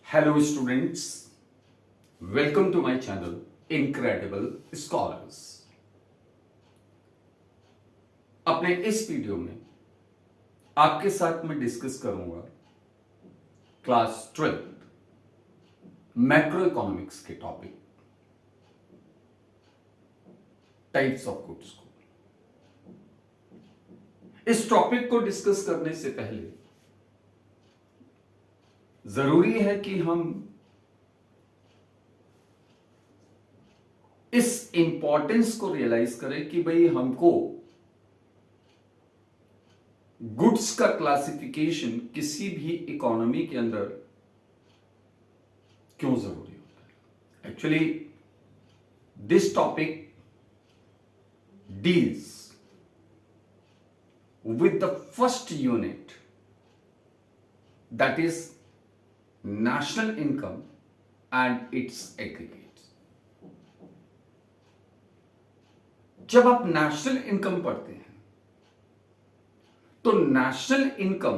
Hello students, welcome to my channel Incredible Scholars। अपने इस video में आपके साथ मैं डिस्कस करूंगा क्लास 12 मैक्रो इकोनॉमिक्स के टॉपिक टाइप्स ऑफ गुड्स को। इस टॉपिक को डिस्कस करने से पहले जरूरी है कि हम इस इंपॉर्टेंस को रियलाइज करें कि भाई हमको गुड्स का क्लासिफिकेशन किसी भी इकोनॉमी के अंदर क्यों जरूरी होता है। Actually this topic deals with the first unit, that is national income and its aggregates। जब आप नेशनल इनकम पढ़ते हैं तो नेशनल इनकम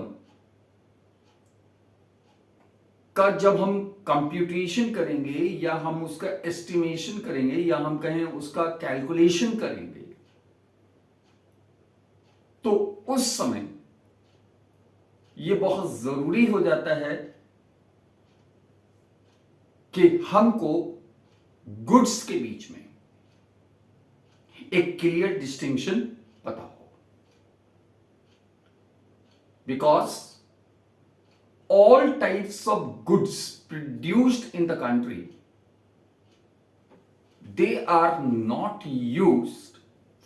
का जब हम कंप्यूटेशन करेंगे या हम उसका एस्टिमेशन करेंगे या हम कहें उसका कैलकुलेशन करेंगे तो उस समय यह बहुत जरूरी हो जाता है कि हमको गुड्स के बीच में एक क्लियर डिस्टिंक्शन पता हो, because all types of goods produced in the country they are not used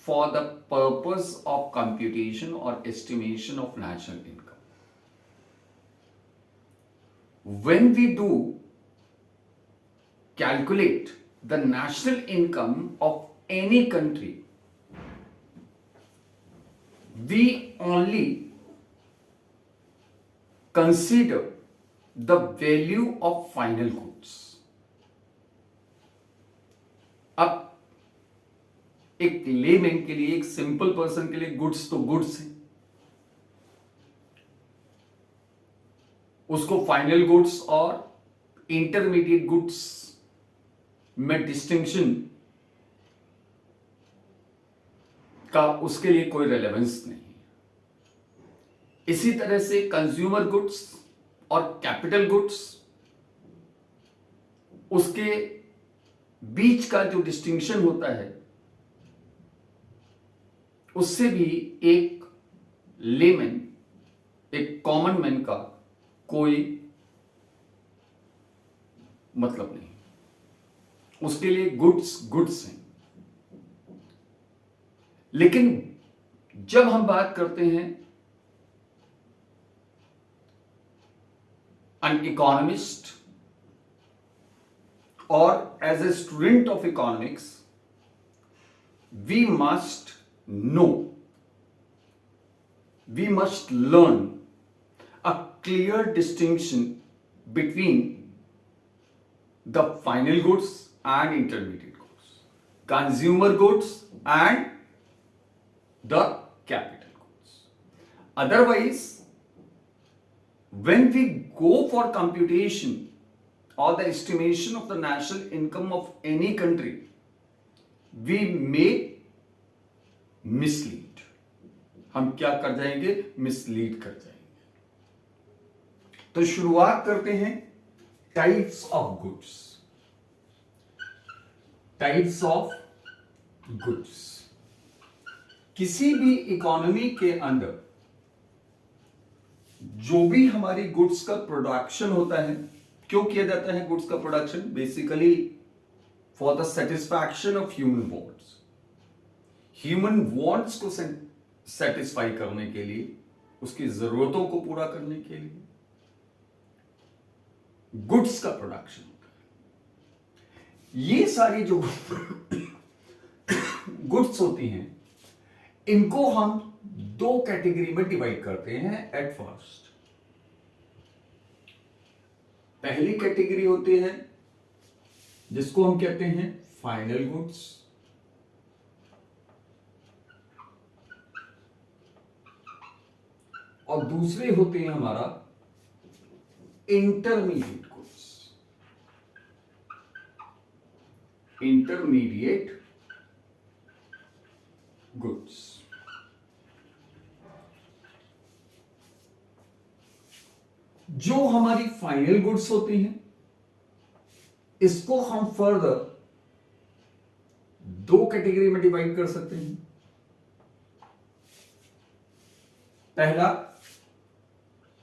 for the purpose of computation or estimation of national income. When we do calculate the national income of any country, we only consider the value of final goods. अब एक layman के लिए, एक simple person के लिए goods तो goods है, उसको फाइनल गुड्स और इंटरमीडिएट गुड्स में डिस्टिंक्शन का उसके लिए कोई रेलेवेंस नहीं है। इसी तरह से कंज्यूमर गुड्स और कैपिटल गुड्स, उसके बीच का जो डिस्टिंक्शन होता है उससे भी एक लेमैन, एक कॉमन मैन का कोई मतलब नहीं। उसके लिए गुड्स गुड्स हैं। लेकिन जब हम बात करते हैं एन इकोनॉमिस्ट और as a student of economics, we must know, we must learn a clear distinction between the final goods and intermediate goods, consumer goods and the capital goods. Otherwise, when we go for computation or the estimation of the national income of any country, we may mislead, हम क्या कर जाएंगे, mislead कर जाएंगे। तो शुरुआत करते हैं types of goods. Types of goods, किसी भी इकोनॉमी के अंदर जो भी हमारी गुड्स का प्रोडक्शन होता है, क्यों किया जाता है गुड्स का production? Basically for the satisfaction of human wants. Human wants को सेटिस्फाई करने के लिए, उसकी जरूरतों को पूरा करने के लिए गुड्स का प्रोडक्शन होता है। ये सारी जो गुड्स होती हैं, इनको हम दो कैटेगरी में डिवाइड करते हैं एट फर्स्ट। पहली कैटेगरी होती है जिसको हम कहते हैं फाइनल गुड्स, और दूसरे होते हैं हमारा इंटरमीडिएट गुड्स। Intermediate goods. जो हमारी फाइनल गुड्स होती हैं, इसको हम फर्दर दो कैटेगरी में डिवाइड कर सकते हैं। पहला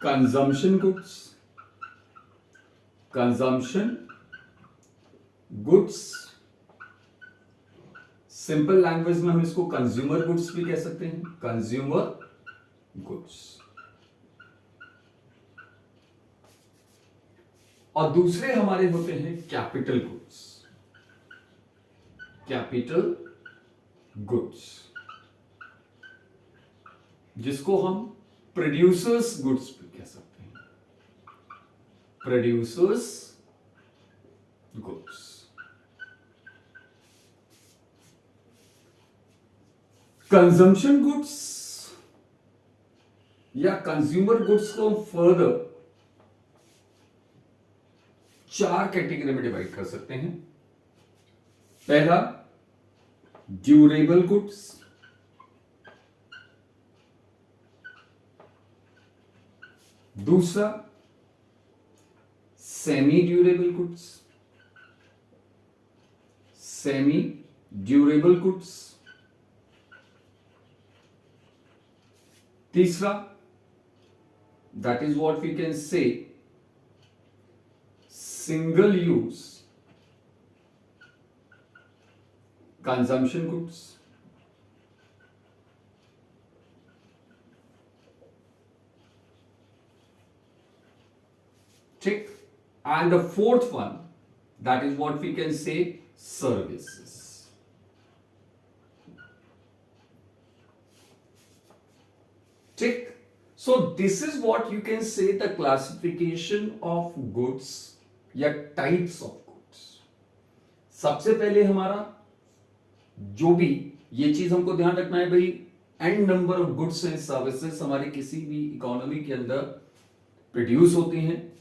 consumption goods. Consumption goods, simple language में हम इसको कंज्यूमर गुड्स भी कह सकते हैं। Consumer goods. और दूसरे हमारे होते हैं कैपिटल गुड्स। कैपिटल गुड्स, जिसको हम प्रोड्यूसर्स गुड्स भी कह सकते हैं। Producers goods. कंजम्पशन गुड्स या कंज्यूमर गुड्स को हम फर्दर चार कैटेगरी में डिवाइड कर सकते हैं। पहला ड्यूरेबल गुड्स। दूसरा semi durable goods. Semi durable goods. तीसरा, that is what we can say single use consumption goods. ठीक। And the fourth one, that is what we can say services. ठीक। So this is what you can say the classification of goods या types of goods. सबसे पहले हमारा जो भी ये चीज हमको ध्यान रखना है भाई, n number of goods and services हमारे किसी भी इकोनॉमी के अंदर प्रोड्यूस होती हैं,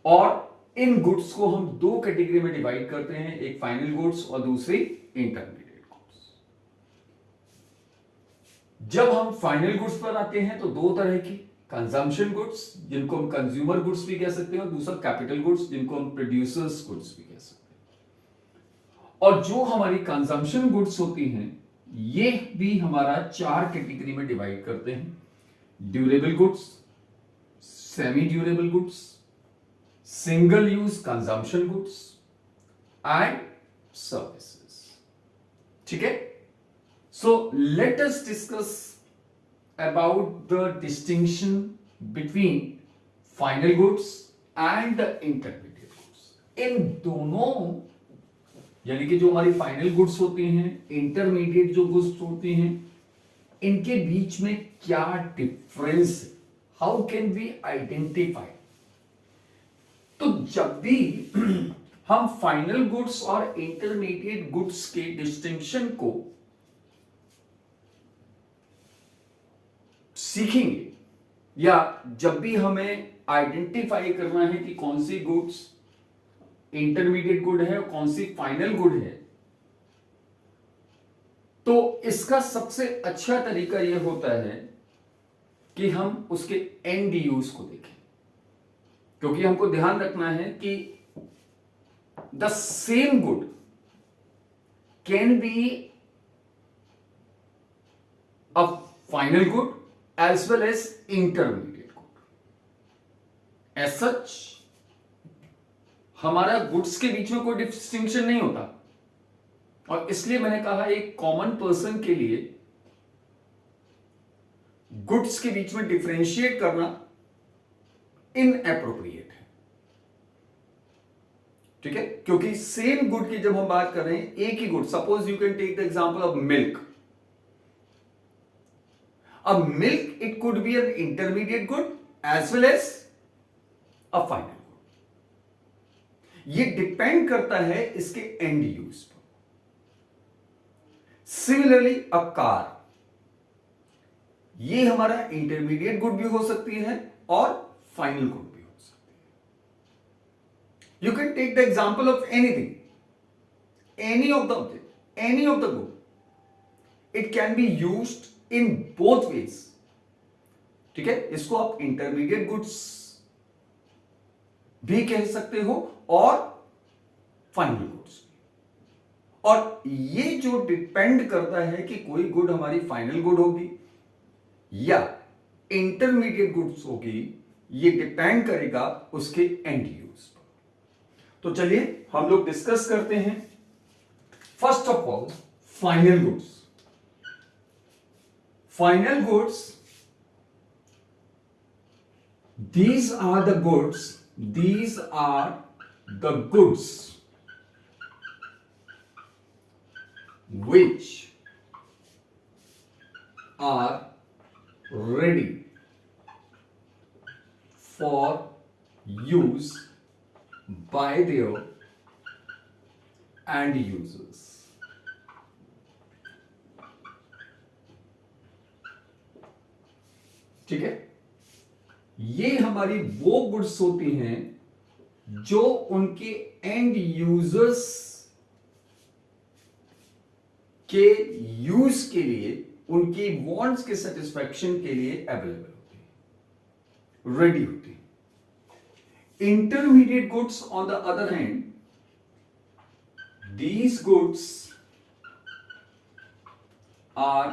और इन गुड्स को हम दो कैटेगरी में डिवाइड करते हैं, एक फाइनल गुड्स और दूसरी इंटरमीडिएट गुड्स। जब हम फाइनल गुड्स पर आते हैं तो दो तरह की, कंजम्पशन गुड्स जिनको हम कंज्यूमर गुड्स भी कह सकते हैं, और दूसरा कैपिटल गुड्स जिनको हम प्रोड्यूसर्स गुड्स भी कह सकते हैं। और जो हमारी कंजम्पशन गुड्स होती हैं ये भी हमारा चार कैटेगरी में डिवाइड करते हैं, durable goods, semi durable goods, single use consumption goods and services. ठीक है। So let us discuss about the distinction between final goods and the intermediate goods. इन दोनों, यानी कि जो हमारी फाइनल गुड्स होती हैं, इंटरमीडिएट जो गुड्स होती हैं, इनके बीच में क्या डिफरेंस है, हाउ कैन वी आइडेंटिफाई। तो जब भी हम फाइनल गुड्स और इंटरमीडिएट गुड्स के डिस्टिंक्शन को सीखेंगे, या जब भी हमें आइडेंटिफाई करना है कि कौन सी गुड्स इंटरमीडिएट गुड है और कौन सी फाइनल गुड है, तो इसका सबसे अच्छा तरीका यह होता है कि हम उसके एंड यूज को देखें। क्योंकि हमको ध्यान रखना है कि the same good can be a final good as well as intermediate good. As such हमारा गुड्स के बीच में कोई डिस्टिंक्शन नहीं होता, और इसलिए मैंने कहा एक कॉमन पर्सन के लिए गुड्स के बीच में डिफरेंशिएट करना इनएप्रोप्रिएट है। ठीक है। क्योंकि सेम गुड की जब हम बात कर रहे हैं, एक ही good, suppose you can take the example of milk. अब milk, it could be an intermediate good as well as a final good. ये डिपेंड करता है इसके एंड यूज पर। सिमिलरली अ कार, ये हमारा इंटरमीडिएट गुड भी हो सकती है और फाइनल गुड भी हो सकती You can take the example of anything, any of the object, any of the good. It can be used in both ways. ठीक है, इसको आप इंटरमीडिएट गुड्स भी कह सकते हो और फाइनल गुड्स। और ये जो डिपेंड करता है कि कोई गुड हमारी फाइनल गुड होगी या इंटरमीडिएट गुड्स होगी, ये डिपेंड करेगा उसके एंड यूज पर। तो चलिए हम लोग डिस्कस करते हैं। First of all, final goods. Final goods, these are the goods which are ready for use by their end users. ठीक है, ये हमारी वो गुड्स होती हैं जो उनके एंड यूजर्स के यूज के लिए, उनकी वांट्स के सेटिस्फैक्शन के लिए अवेलेबल होती है, रेडी होती है। Intermediate goods on the other hand, these goods are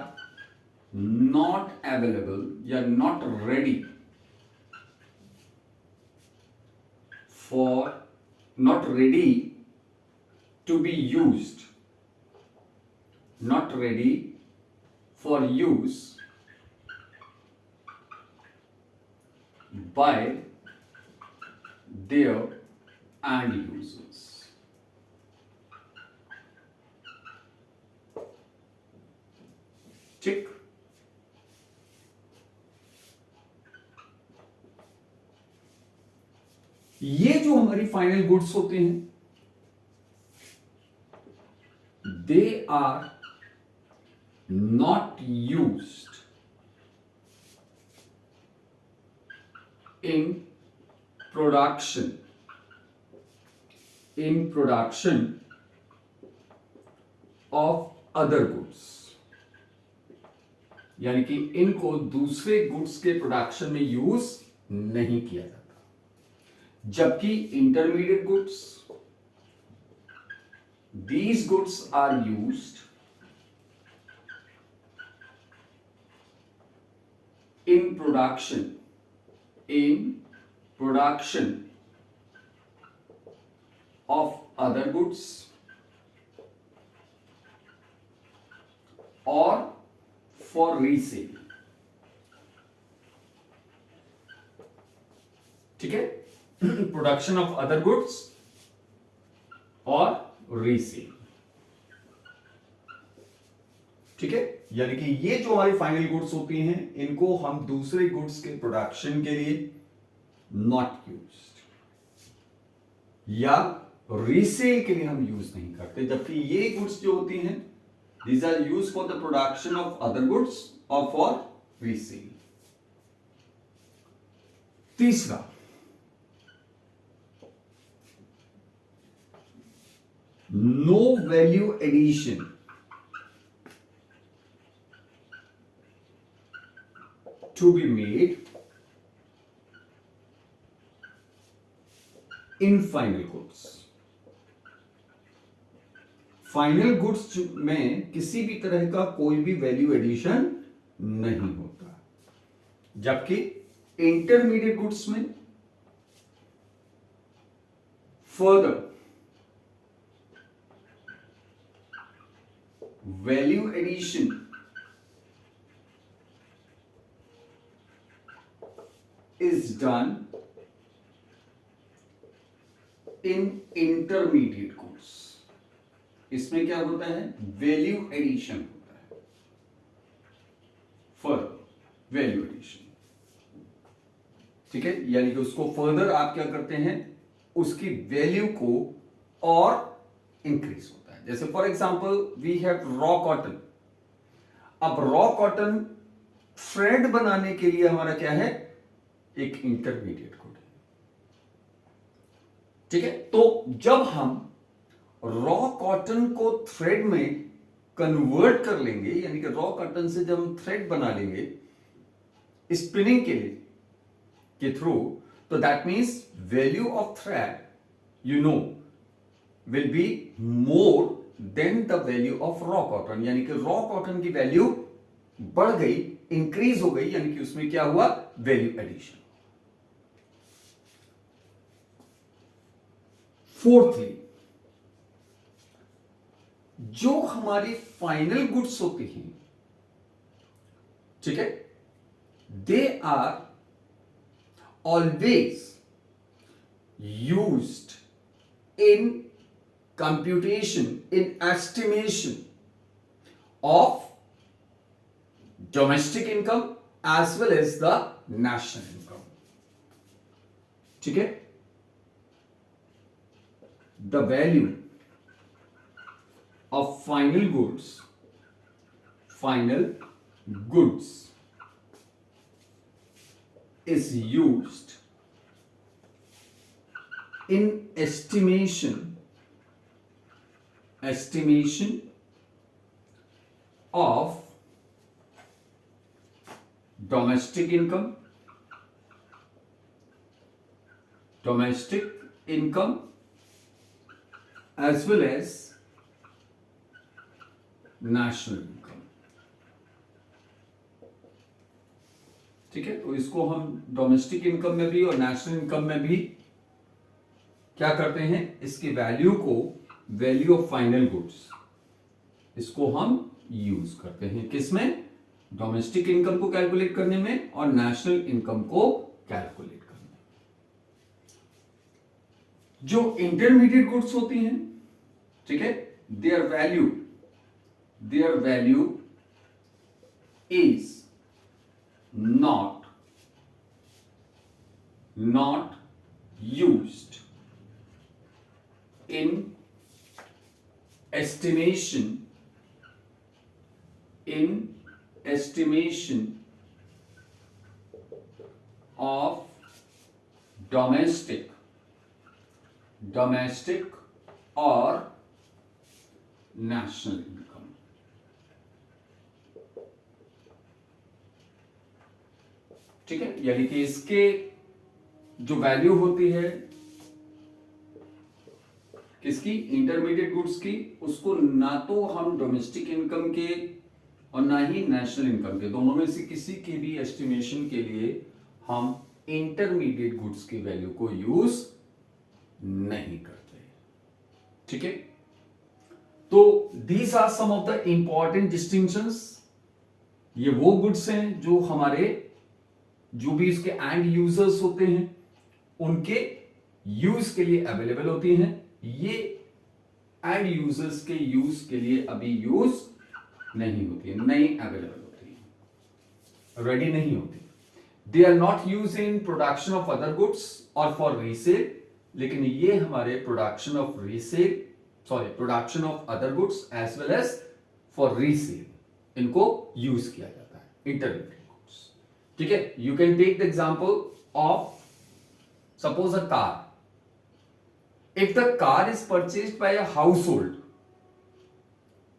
not available या not ready for, not ready to be used, not ready for use by their end users. ठीक, ये जो हमारी फाइनल गुड्स होते हैं, they are not used in production, of other goods, यानी कि इनको दूसरे गुड्स के प्रोडक्शन में यूज नहीं किया जाता। जबकि intermediate goods, these goods are used in production of other goods or for resale. ठीक है, प्रोडक्शन ऑफ अदर गुड्स और रीसेल। ठीक है, यानी कि ये जो हमारी फाइनल गुड्स होती हैं, इनको हम दूसरे गुड्स के प्रोडक्शन के लिए नॉट यूज्ड या रीसेल के लिए हम यूज नहीं करते। जबकि ये गुड्स जो होती हैं, these are used for the production of other goods or for resale. तीसरा, no value addition to be made in final goods. Final goods में किसी भी तरह का कोई भी वैल्यू एडिशन नहीं होता। जबकि इंटरमीडिएट गुड्स में further value addition is done in intermediate goods. इसमें क्या होता है, वैल्यू एडिशन होता है, फर्दर वैल्यू एडिशन। ठीक है, यानी कि उसको फर्दर आप क्या करते हैं, उसकी वैल्यू को और इंक्रीज होता है। जैसे for example we have raw cotton. अब रॉ कॉटन थ्रेड बनाने के लिए हमारा क्या है, एक इंटरमीडिएट गुड है। ठीक है, तो जब हम रॉ कॉटन को थ्रेड में कन्वर्ट कर लेंगे, यानी कि रॉ कॉटन से जब हम थ्रेड बना लेंगे स्पिनिंग के लिए के थ्रू, तो that means value of thread you know will be more than the value of raw cotton, यानी कि रॉ कॉटन की वैल्यू बढ़ गई, इंक्रीज हो गई, यानी कि उसमें क्या हुआ, वैल्यू एडिशन। फोर्थली, जो हमारी फाइनल गुड्स होती हैं, ठीक है, they are always used in computation, in estimation of domestic income as well as the national income, ठीक है, the value of final goods is used in estimation of domestic income as well as national income, ठीक है, तो इसको हम domestic income में भी और नेशनल इनकम में भी क्या करते हैं, इसकी वैल्यू को, वैल्यू ऑफ फाइनल गुड्स, इसको हम यूज करते हैं किसमें, डोमेस्टिक इनकम को कैलकुलेट करने में और नेशनल इनकम को कैलकुलेट करने में। जो इंटरमीडिएट गुड्स होती हैं, ठीक है, their value is not used in estimation of domestic or national income, ठीक है, यानी कि इसके जो वैल्यू होती है किसकी, इंटरमीडिएट गुड्स की, उसको ना तो हम डोमेस्टिक इनकम के और ना ही नेशनल इनकम के, दोनों में से किसी की भी एस्टिमेशन के लिए हम इंटरमीडिएट गुड्स की वैल्यू को यूज नहीं करते, ठीक है। तो these are some of the important distinctions. ये वो गुड्स हैं जो हमारे, जो भी इसके एंड यूजर्स होते हैं उनके यूज के लिए अवेलेबल होती हैं। ये एंड यूजर्स के यूज के लिए अभी यूज नहीं होती है, नहीं अवेलेबल होती है, रेडी नहीं होती। They are not use in production of other goods और फॉर रीसेल, लेकिन ये हमारे production of other goods as well as for resale, इनको यूज किया जाता है इंटरमीडिएट गुड्स, ठीक है। You can take the example of suppose a car. If the car is purchased by a household,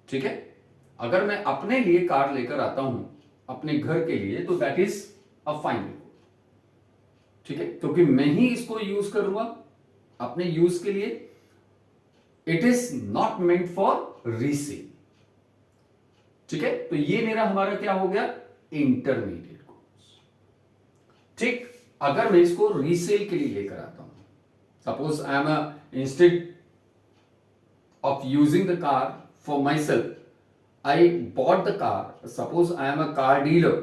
ठीक है, अगर मैं अपने लिए कार लेकर आता हूं अपने घर के लिए, तो that is a final good, ठीक है, क्योंकि मैं ही इसको यूज करूंगा अपने यूज के लिए। It is not meant for resale, ठीक है, तो ये मेरा हमारा क्या हो गया, इंटरमीडिएट गुड्स, ठीक। अगर मैं इसको रीसेल के लिए लेकर आता हूं, suppose I am instead of using the car for myself, I bought the car. Suppose I am a car dealer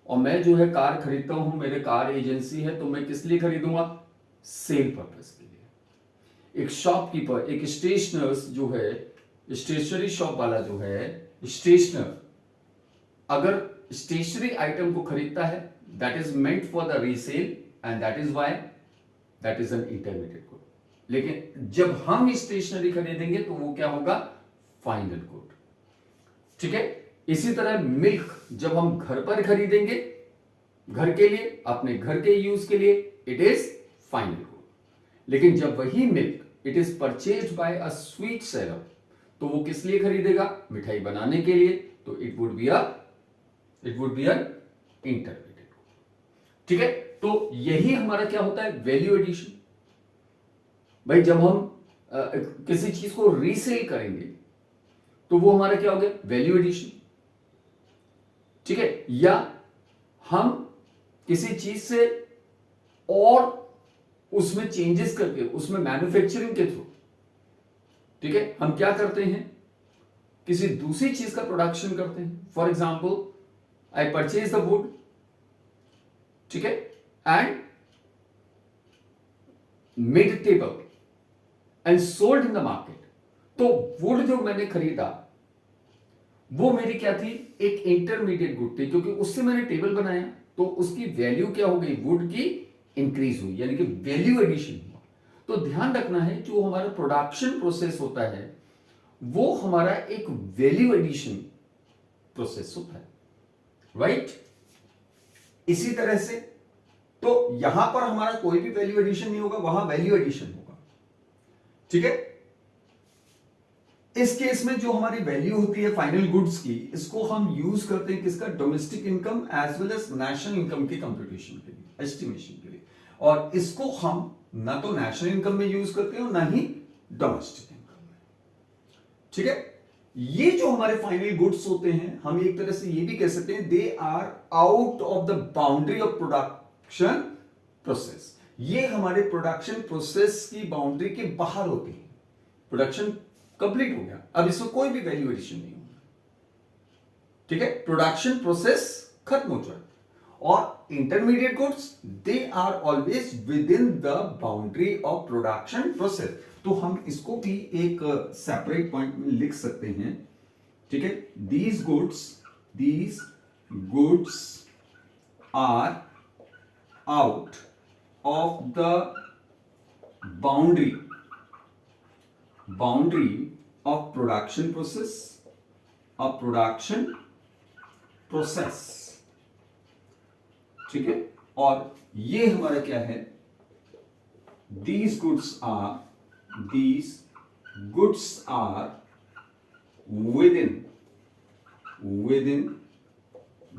और मैं जो है कार खरीदता हूं, मेरे कार एजेंसी है, तो मैं किस लिए खरीदूंगा, सेल पर्पस के लिए। एक शॉपकीपर, एक स्टेशनर्स जो है, स्टेशनरी शॉप वाला जो है, स्टेशनर अगर स्टेशनरी आइटम को खरीदता है, that is meant for the resale and that is why that is an intermediate good. लेकिन जब हम स्टेशनरी खरीदेंगे तो वो क्या होगा, फाइनल गुड, ठीक है। इसी तरह मिल्क जब हम घर पर खरीदेंगे, घर के लिए, अपने घर के यूज के लिए, इट इज फाइनल गुड। लेकिन जब वही milk it is purchased bye a sweet seller, तो वो किस लिए खरीदेगा? मिठाई बनाने के लिए। तो it would be an intermediate. ठीक है, तो यही हमारा क्या होता है? Value addition. भाई जब हम किसी चीज को रीसेल करेंगे तो वो हमारा क्या हो गया? Value addition. ठीक है, या हम किसी चीज से और उसमें चेंजेस करके, उसमें मैन्युफैक्चरिंग के थ्रू, ठीक है, हम क्या करते हैं? किसी दूसरी चीज का प्रोडक्शन करते हैं। For example, I purchase the wood, ठीक है, and made table and sold in the market. तो वुड जो मैंने खरीदा वो मेरी क्या थी? एक इंटरमीडिएट गुड थी, क्योंकि उससे मैंने टेबल बनाया तो उसकी वैल्यू क्या हो गई? वुड की इंक्रीज हुई, यानी कि वैल्यू एडिशन हुआ। तो ध्यान रखना है, जो हमारा प्रोडक्शन प्रोसेस होता है वो हमारा एक वैल्यू एडिशन प्रोसेस होता है, राइट? इसी तरह से तो यहां पर हमारा कोई भी वैल्यू एडिशन नहीं होगा, वहां वैल्यू एडिशन होगा। ठीक है, इस केस में जो हमारी वैल्यू होती है फाइनल गुड्स की, इसको हम यूज करते हैं किसका? Domestic income as well as national income के कंप्यूटेशन के लिए, एस्टिमेशन के लिए। और इसको हम ना तो नेशनल इनकम में यूज करते हैं और ना ही डोमेस्टिक इनकम में। ठीक है, ये जो हमारे फाइनल गुड्स होते हैं, हम एक तरह से ये भी कह सकते हैं they are out of the boundary of production process. ये हमारे प्रोडक्शन प्रोसेस की बाउंड्री के बाहर होती है। प्रोडक्शन कंप्लीट हो गया, अब इसमें कोई भी वैल्यू एडिशन नहीं होगा। ठीक है, प्रोडक्शन प्रोसेस खत्म हो जाए। और intermediate goods they are always within the boundary of production process. तो हम इसको भी एक सेपरेट पॉइंट में लिख सकते हैं। ठीक है, these goods are out of the boundary of production process, ठीक है, और ये हमारा क्या है? these goods are within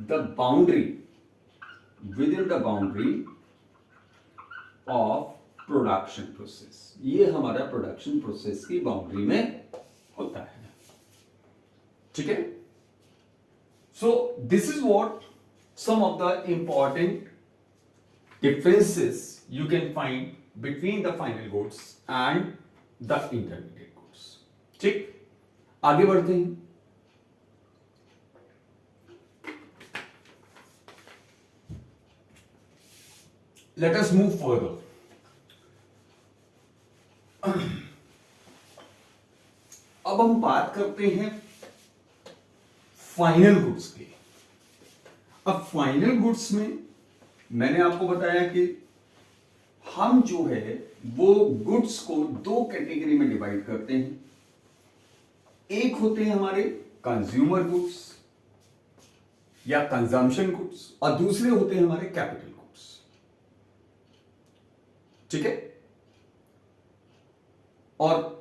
the boundary of production process. ये हमारा प्रोडक्शन प्रोसेस की बाउंड्री में होता है। ठीक है, so this is what some of the important differences you can find between the final goods and the intermediate goods. ठीक, आगे बढ़ते हैं। Let us move further. अब हम बात करते हैं फाइनल गुड्स की। अब फाइनल गुड्स में मैंने आपको बताया कि हम जो है वो गुड्स को दो कैटेगरी में डिवाइड करते हैं। एक होते हैं हमारे कंज्यूमर गुड्स या कंजम्पशन गुड्स, और दूसरे होते हैं हमारे कैपिटल गुड्स। ठीक है, और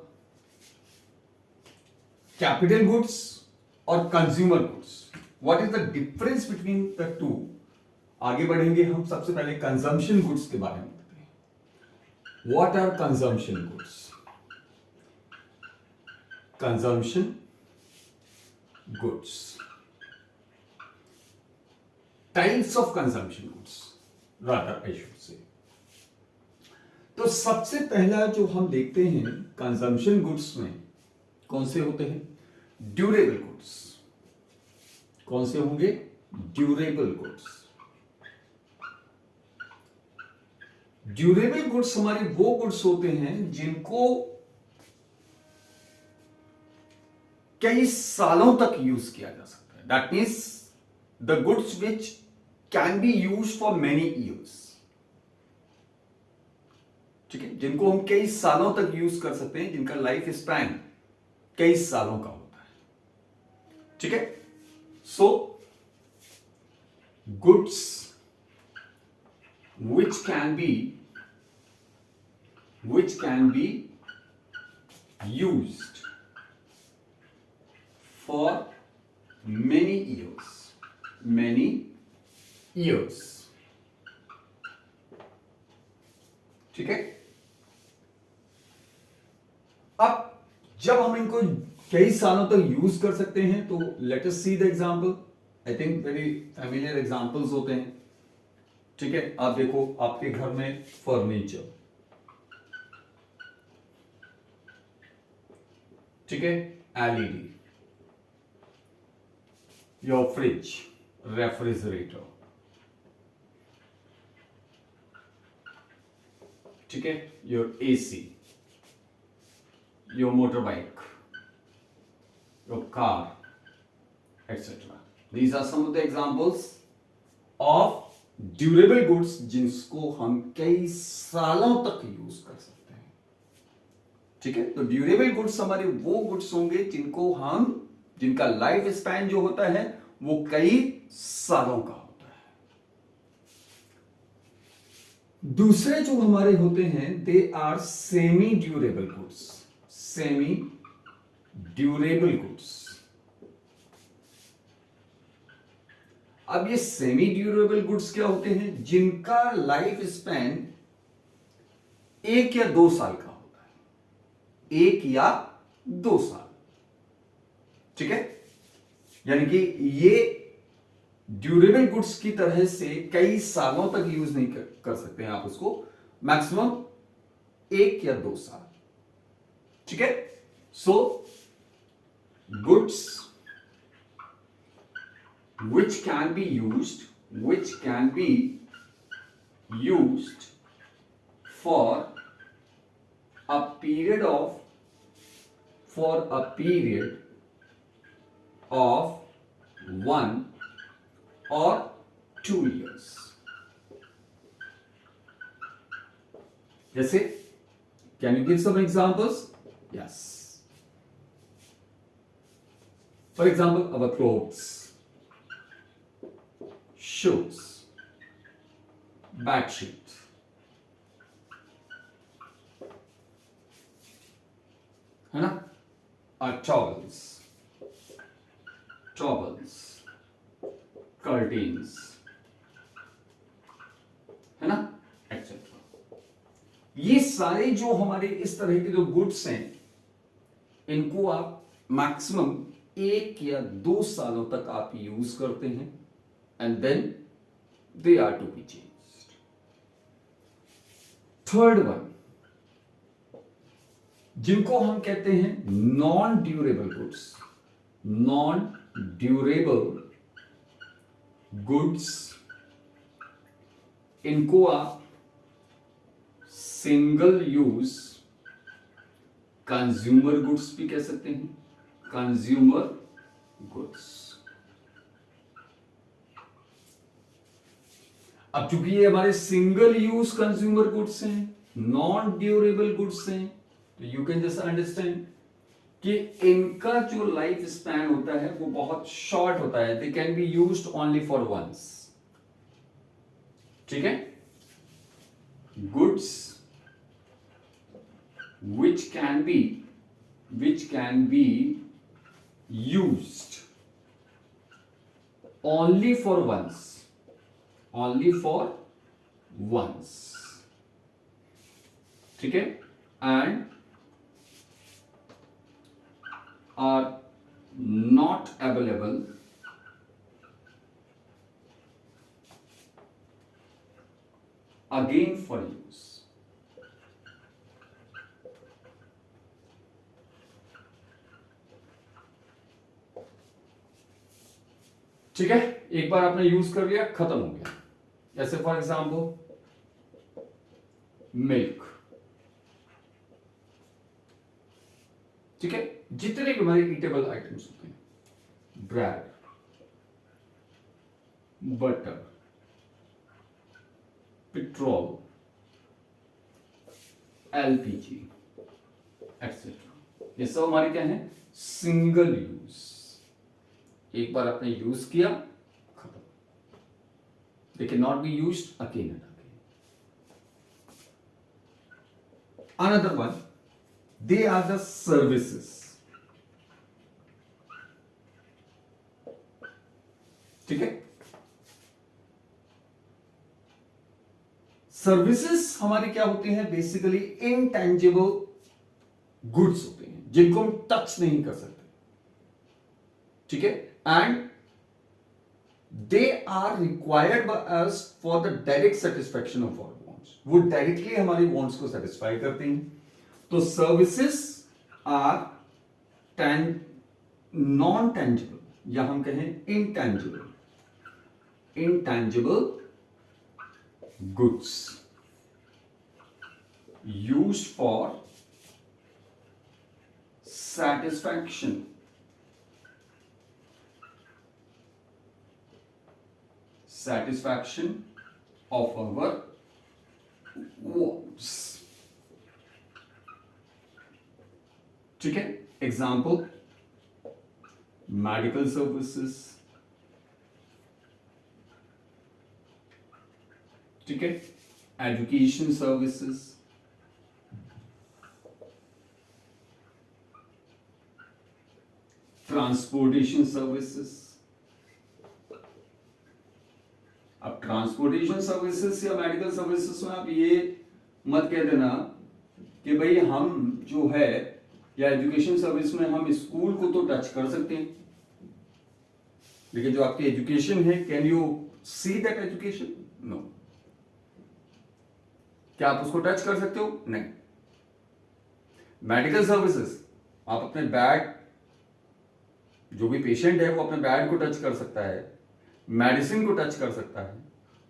कैपिटल गुड्स और consumer goods, what is the difference between the two? आगे बढ़ेंगे हम। सबसे पहले कंजम्पशन गुड्स के बारे में बताते हैं। What are consumption goods? Consumption goods, types of consumption goods rather I should say. तो सबसे पहला जो हम देखते हैं कंजम्पशन गुड्स में कौन से होते हैं? Durable goods. कौन से होंगे? Durable goods. ड्यूरेबल गुड्स हमारे वो गुड्स होते हैं जिनको कई सालों तक यूज किया जा सकता है। That means the goods which can be use for many years. ठीक है, जिनको हम कई सालों तक यूज कर सकते हैं, जिनका लाइफ स्पैन कई सालों का होता है। ठीक है, so goods which can be which can be used for many years. ठीक है। अब जब हम इनको कई सालों तक यूज कर सकते हैं तो let us see the example. I think very familiar examples होते हैं। ठीक है, आप देखो आपके घर में फर्नीचर, ठीक है, एलईडी, योर फ्रिज, रेफ्रिजरेटर, ठीक है, your AC, your motorbike, your car, etc. These are some of the examples of durable goods जिसको हम कई सालों तक यूज कर सकते हैं। ठीक है, तो ड्यूरेबल गुड्स हमारे वो गुड्स होंगे जिनका लाइफ स्पैन जो होता है वो कई सालों का होता है। दूसरे जो हमारे होते हैं they are semi durable goods. Semi durable goods. अब ये सेमी ड्यूरेबल गुड्स क्या होते हैं? जिनका लाइफ स्पैन 1 या 2 साल का होता है। 1 या 2 साल, ठीक है। यानी कि ये ड्यूरेबल गुड्स की तरह से कई सालों तक यूज नहीं कर सकते हैं आप उसको, मैक्सिमम 1 या 2 साल, ठीक है। So goods which can be used for a period of 1 or 2 years। जैसे can you give some examples? Yes, for example our clothes, shoes, bed sheet, है ना, towels, curtains, है ना, एक्सेट्रा। ये सारे जो हमारे इस तरह के जो गुड्स हैं इनको आप मैक्सिमम 1 या 2 सालों तक आप यूज करते हैं and then they are to be changed। Third one, जिनको हम कहते हैं non durable goods. Non durable goods, इनको आप सिंगल यूज कंज्यूमर गुड्स भी कह सकते हैं। Consumer goods. अब चूंकि ये हमारे सिंगल यूज कंज्यूमर गुड्स हैं, नॉन ड्यूरेबल गुड्स हैं, तो यू कैन जस्ट अंडरस्टैंड कि इनका जो लाइफ स्पैन होता है वो बहुत शॉर्ट होता है। They can be used only for once, ठीक है। Goods which can be used only for once, ठीक है, and are not available again for use। ठीक है, एक बार आपने यूज कर लिया, खत्म हो गया। जैसे फॉर एग्जाम्पल मिल्क, ठीक है, जितने भी हमारे ईटेबल आइटम्स होते हैं, bread, butter, petrol, LPG etcetera, ये सब हमारे क्या है? Single use. एक बार आपने यूज किया, खत्म। They can not be used again and again. Another one, they are the services. ठीक है, सर्विसेज हमारे क्या होते हैं, बेसिकली इनटेंजिबल गुड्स होते हैं जिनको हम टच नहीं कर सकते. ठीक है, and they are required by us for the direct satisfaction of our wants. वो डायरेक्टली हमारे वांट्स को सेटिस्फाई करते हैं. तो सर्विसेज आर नॉन टेंजिबल, या हम कहें intangible goods used for satisfaction of our wants. ठीक है, एग्जाम्पल मेडिकल सर्विसेज. ठीक है, एजुकेशन सर्विसेज, ट्रांसपोर्टेशन सर्विसेज. अब ट्रांसपोर्टेशन सर्विसेज या मेडिकल सर्विसेज में आप ये मत कह देना कि भाई हम जो है, या एजुकेशन सर्विस में हम स्कूल को तो टच कर सकते हैं, लेकिन जो आपकी एजुकेशन है, can you see that education? No. क्या आप उसको टच कर सकते हो? नहीं. मेडिकल सर्विसेज, आप अपने बेड, जो भी पेशेंट है वो अपने बेड को टच कर सकता है, मेडिसिन को टच कर सकता है,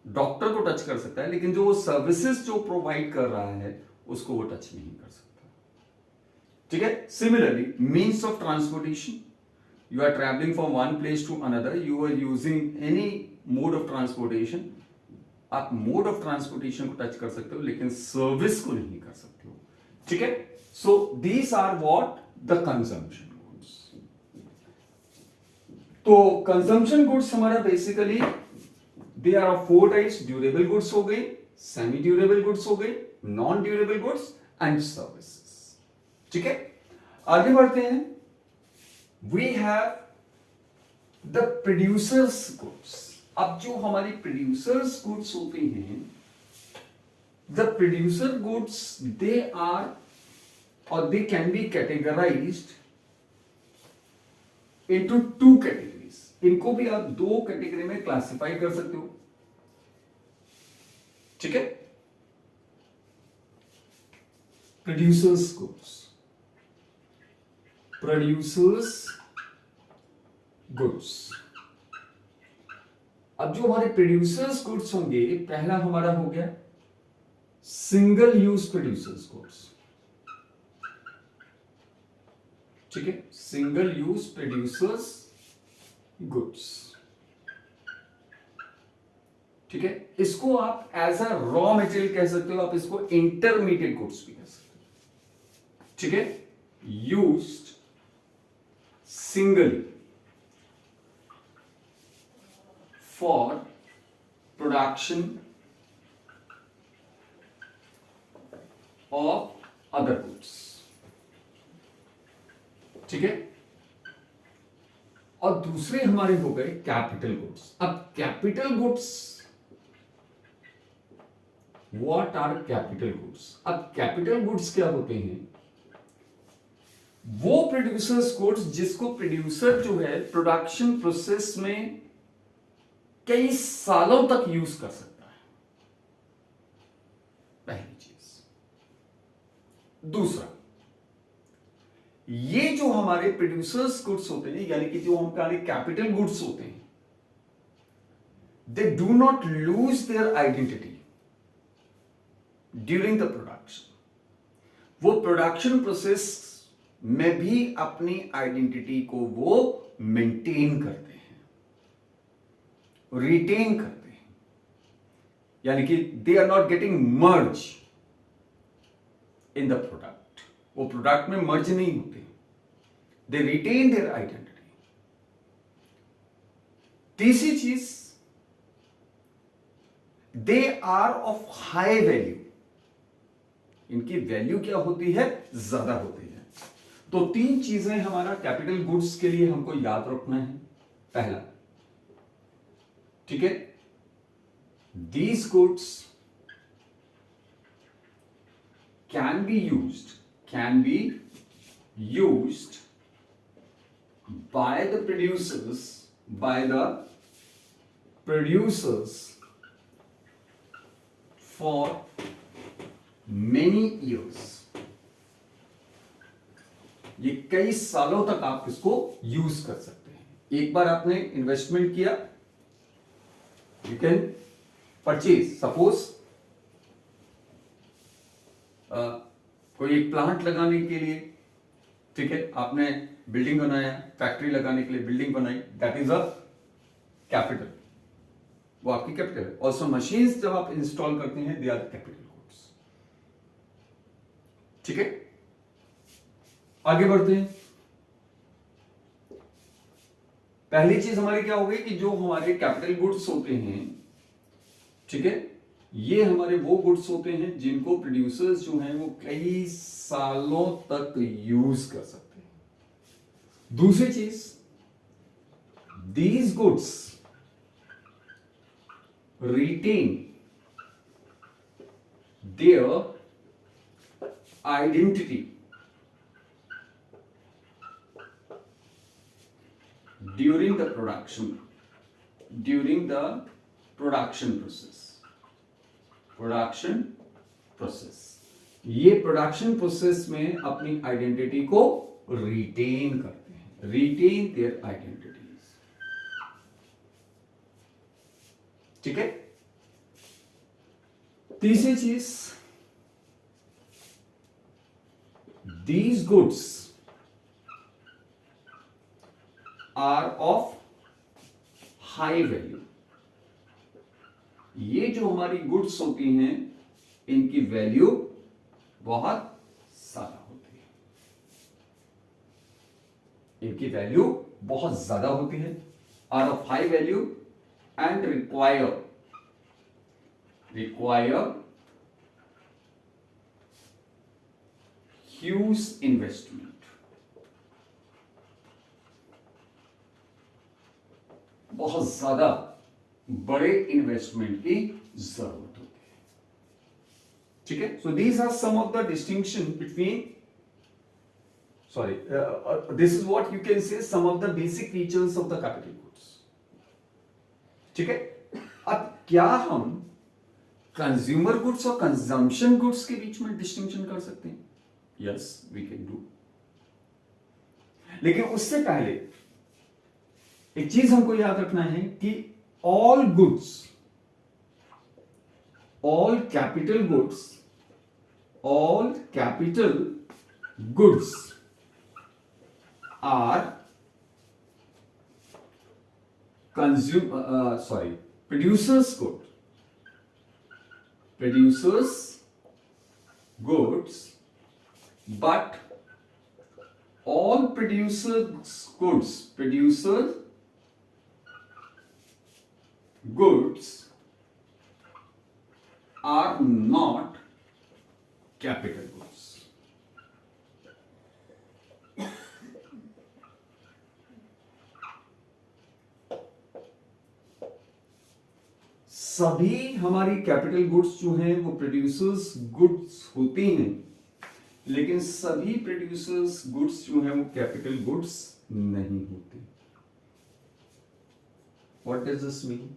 डॉक्टर को टच कर सकता है, लेकिन जो वो सर्विसेज जो प्रोवाइड कर रहा है उसको वो टच नहीं कर सकता. ठीक है, similarly means of transportation, you are travelling from one place to another, you are using any mode of transportation. आप मोड ऑफ ट्रांसपोर्टेशन को टच कर सकते हो लेकिन सर्विस को नहीं कर सकते हो. ठीक है, so these are what the consumption goods. तो कंजम्पशन गुड्स हमारा basically they are of 4 types. Durable goods हो गई, सेमी ड्यूरेबल गुड्स हो गई, non durable goods and services. ठीक है, आगे बढ़ते हैं. We have the producers goods. अब जो हमारी प्रोड्यूसर्स गुड्स होते हैं, the producer goods, they are or they can be categorized into 2 categories. इनको भी आप 2 कैटेगरी में क्लासिफाई कर सकते हो. ठीक है, प्रोड्यूसर्स गुड्स, अब जो हमारे प्रोड्यूसर्स गुड्स होंगे, पहला हमारा हो गया सिंगल यूज प्रोड्यूसर्स गुड्स. ठीक है, सिंगल यूज प्रोड्यूसर्स गुड्स. ठीक है, इसको आप एज अ रॉ मटेरियल कह सकते हो, आप इसको इंटरमीडिएट गुड्स भी कह सकते हो. ठीक है, used singly for production of other goods. ठीक है, और दूसरे हमारे हो गए कैपिटल गुड्स. अब capital goods, what are capital goods? अब कैपिटल गुड्स क्या होते हैं? वो प्रोड्यूसर्स गुड्स जिसको प्रोड्यूसर जो है प्रोडक्शन प्रोसेस में कई सालों तक यूज कर सकता है. पहली चीज. दूसरा, ये जो हमारे प्रोड्यूसर्स गुड्स होते हैं, यानी कि जो हमारे कैपिटल गुड्स होते हैं, they do not lose their identity during the production. वो प्रोडक्शन प्रोसेस में भी अपनी आइडेंटिटी को वो मेंटेन करते हैं, रिटेन करते हैं, यानी कि they are not getting merge in the product. वो प्रोडक्ट में मर्ज नहीं होते, दे रिटेन देयर आइडेंटिटी. तीसरी चीज, they are of high value, इनकी वैल्यू क्या होती है, ज्यादा होती है। तो 3 चीजें हमारा कैपिटल गुड्स के लिए हमको याद रखना है। पहला, ठीक है, these goods can be used by the producers for many years। ये कई सालों तक आप इसको यूज कर सकते हैं। एक बार आपने इन्वेस्टमेंट किया, यू कैन परचेज, सपोज कोई एक प्लांट लगाने के लिए, ठीक है, आपने बिल्डिंग बनाया, फैक्ट्री लगाने के लिए बिल्डिंग बनाई, दैट इज अ कैपिटल, वो आपकी कैपिटल है। ऑल्सो मशीन्स जब आप इंस्टॉल करते हैं, दे आर कैपिटल गुड्स। ठीक है, आगे बढ़ते हैं। पहली चीज हमारी क्या हो गई कि जो हमारे कैपिटल गुड्स होते हैं, ठीक है, ये हमारे वो गुड्स होते हैं जिनको प्रोड्यूसर्स जो हैं वो कई सालों तक यूज कर सकते हैं। दूसरी चीज, these goods retain their identity during the production process. ये प्रोडक्शन प्रोसेस में अपनी आइडेंटिटी को रिटेन करते हैं, रिटेन देयर आइडेंटिटीज। ठीक है, तीसरी चीज, these goods are of high value. ये जो हमारी गुड्स होती हैं, इनकी वैल्यू बहुत ज्यादा होती है, इनकी वैल्यू बहुत ज्यादा होती है, are of high value and require huge investment. बहुत ज्यादा बड़े इन्वेस्टमेंट की जरूरत होती है। ठीक है, so these are some of the distinction between, sorry, this is what you can say some of the basic features of the capital goods। ठीक है, अब क्या हम कंज्यूमर गुड्स और कंजम्पशन गुड्स के बीच में डिस्टिंक्शन कर सकते हैं? Yes, we can do. लेकिन उससे पहले एक चीज हमको याद रखना है कि all capital goods are producers goods, but all producers goods are not capital goods। सभी हमारी कैपिटल गुड्स जो हैं वो प्रोड्यूसर्स गुड्स होती हैं, लेकिन सभी प्रोड्यूसर्स गुड्स जो हैं वो कैपिटल गुड्स नहीं होती। What does this mean?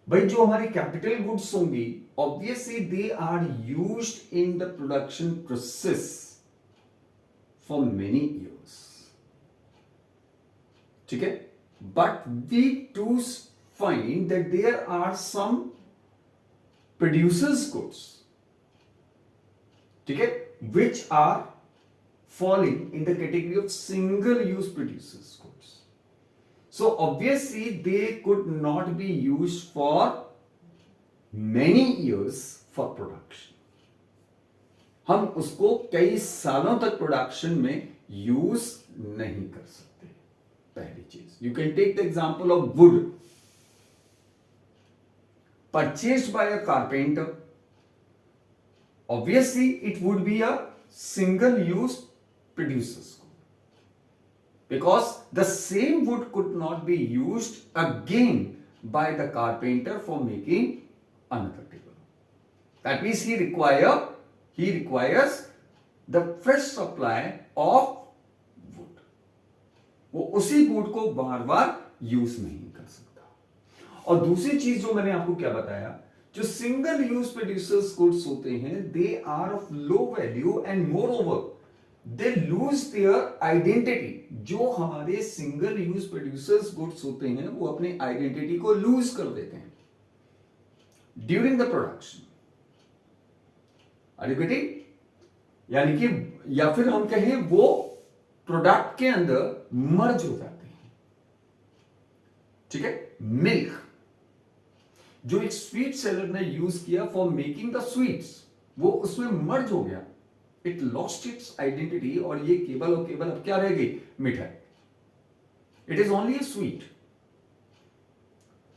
भाई, जो हमारी कैपिटल गुड्स होंगी, obviously they are used in the production process for many years. ठीक है, but we do find that there are some producers goods, ठीक है, which are falling in the category of single use producers goods। So obviously they could not be used for many years for production। हम उसको कई सालों तक production में use नहीं कर सकते। पहली चीज, you can take the example of wood purchased by a carpenter Obviously it would be a single use producers good, because the same wood could not be used again by the carpenter for making another table. That means he requires the fresh supply of wood. वो उसी would को बार बार use नहीं कर सकता। और दूसरी चीज जो मैंने आपको क्या बताया, जो सिंगल यूज प्रोड्यूसर्स गुड्स होते हैं, they are of low value and moreover they lose their identity. जो हमारे सिंगल यूज प्रोड्यूसर्स गुड्स होते हैं वो अपनी आइडेंटिटी को लूज कर देते हैं during the production. Are you getting? यानी कि या फिर हम कहें वो प्रोडक्ट के अंदर मर्ज हो जाते हैं। ठीक है, मिल्क जो एक स्वीट सेलर ने यूज किया फॉर मेकिंग द स्वीट्स, वो उसमें मर्ज हो गया, इट लॉस्ट इट्स आइडेंटिटी, और ये केवल और केवल अब क्या रह गई? मिठाई। It is only A sweet.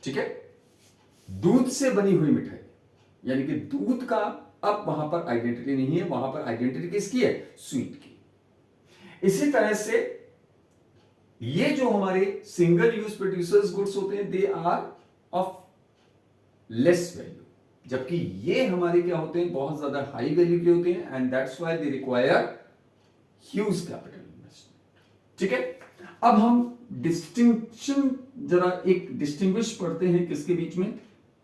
ठीक है, दूध से बनी हुई मिठाई, यानी कि दूध का अब वहां पर आइडेंटिटी नहीं है, वहां पर आइडेंटिटी किसकी है? स्वीट की। इसी तरह से ये जो हमारे सिंगल यूज प्रोड्यूसर्स गुड्स होते हैं, they are of less value, जबकि ये हमारे क्या होते हैं? बहुत ज्यादा हाई वैल्यू के होते हैं, and that's why they require huge capital investment. ठीक है, अब हम डिस्टिंक्शन जरा एक डिस्टिंग्विश पढ़ते हैं किसके बीच में?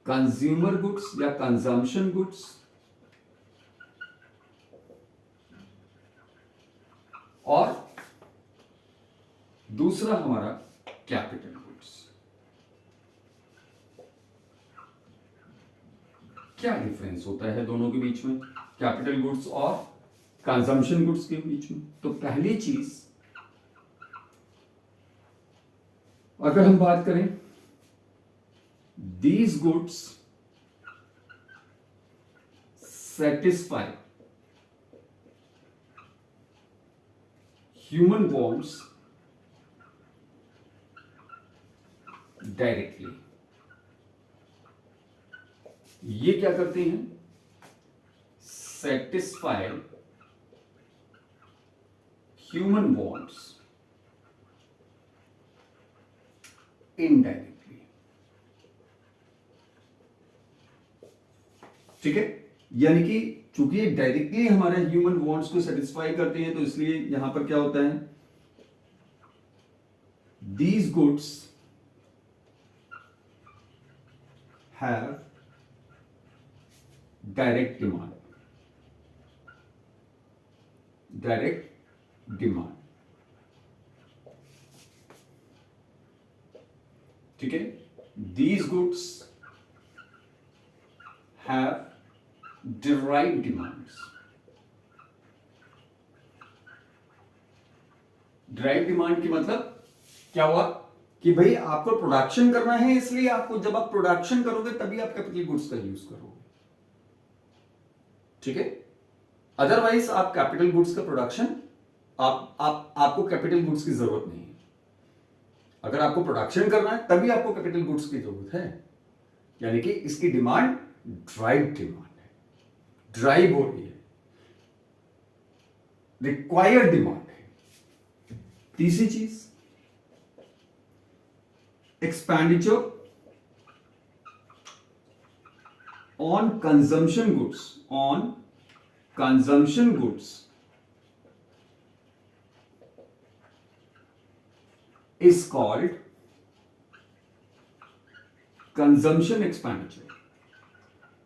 कंज्यूमर गुड्स या कंजम्पशन गुड्स और दूसरा हमारा कैपिटल गुड्स। क्या डिफरेंस होता है दोनों के बीच में, कैपिटल गुड्स और कंजम्पशन गुड्स के बीच में? तो पहली चीज अगर हम बात करें, these goods satisfy human wants directly. ये क्या करते हैं? Satisfy human wants indirectly. ठीक है, यानी कि चूंकि डायरेक्टली हमारे ह्यूमन वांट्स को सेटिस्फाई करते हैं, तो इसलिए यहां पर क्या होता है? These goods have direct demand. Direct demand. ठीक है, these goods have derived demands। derived demand की मतलब क्या हुआ कि भाई आपको प्रोडक्शन करना है, इसलिए आपको, जब आप प्रोडक्शन करोगे तभी आप कैपिटल गुड्स का यूज करोगे। ठीक है, अदरवाइज आप कैपिटल गुड्स का प्रोडक्शन, आपको कैपिटल गुड्स की जरूरत नहीं है। अगर आपको प्रोडक्शन करना है तभी आपको कैपिटल गुड्स की जरूरत है, यानी कि इसकी डिमांड ड्राइव डिमांड, ड्राइव हो रही है, रिक्वायर्ड डिमांड है। तीसरी चीज, expenditure on consumption goods, on consumption goods is called consumption expenditure.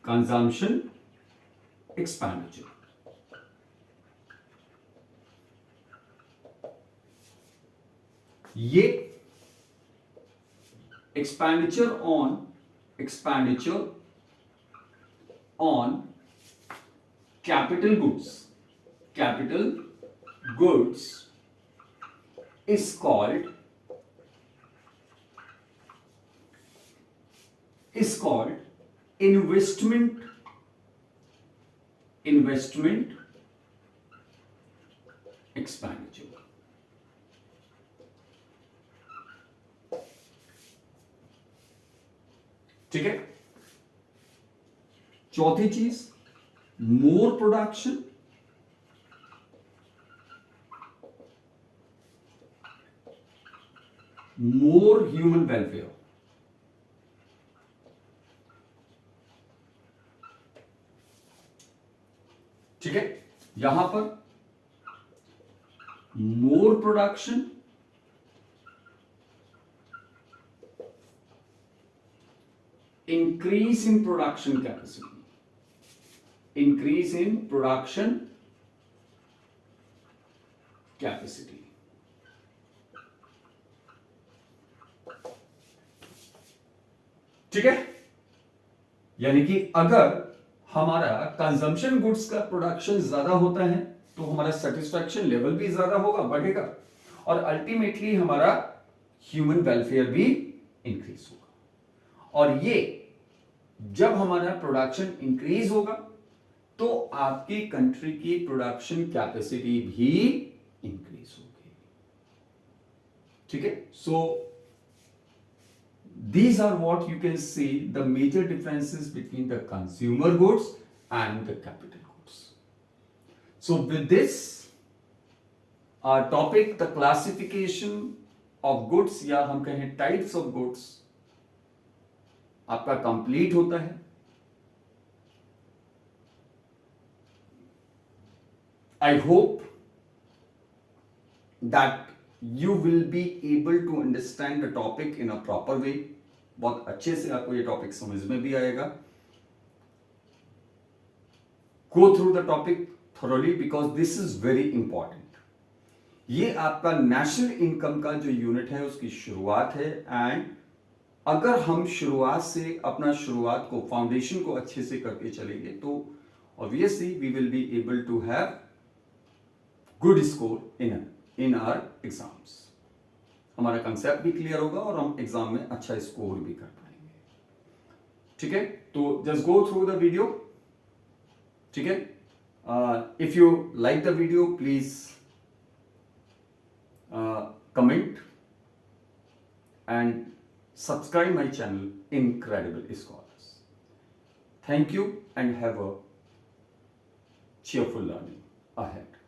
Consumption expenditure. ये expenditure on capital goods is called investment expenditure. ठीक है, चौथी चीज more production, more human welfare. ठीक है, यहां पर मोर production, increase in production capacity, increase in production capacity. ठीक है, यानी कि अगर हमारा कंजम्पशन गुड्स का प्रोडक्शन ज्यादा होता है तो हमारा सेटिस्फैक्शन लेवल भी ज्यादा होगा, बढ़ेगा, और अल्टीमेटली हमारा ह्यूमन वेलफेयर भी इंक्रीज होगा। और ये जब हमारा प्रोडक्शन इंक्रीज होगा तो आपकी कंट्री की प्रोडक्शन कैपेसिटी भी इंक्रीज होगी। ठीक है, सो these are what you can see the major differences between the consumer goods and the capital goods. So with this our topic, the classification of goods या हम कहें types of goods आपका complete होता है। I hope that you will be able to understand the topic in a proper way. बहुत अच्छे से आपको ये टॉपिक समझ में भी आएगा। Go through the topic thoroughly because this is very important. ये आपका नेशनल इनकम का जो यूनिट है उसकी शुरुआत है, एंड अगर हम शुरुआत से अपना शुरुआत को फाउंडेशन को अच्छे से करके चलेंगे तो obviously we will be able to have good score in our exams. हमारा कंसेप्ट भी क्लियर होगा और हम एग्जाम में अच्छा स्कोर भी कर पाएंगे। ठीक है, तो just go through the video. ठीक है, if you like the video please comment and subscribe my channel Incredible Scholars. Thank you and have a cheerful learning ahead.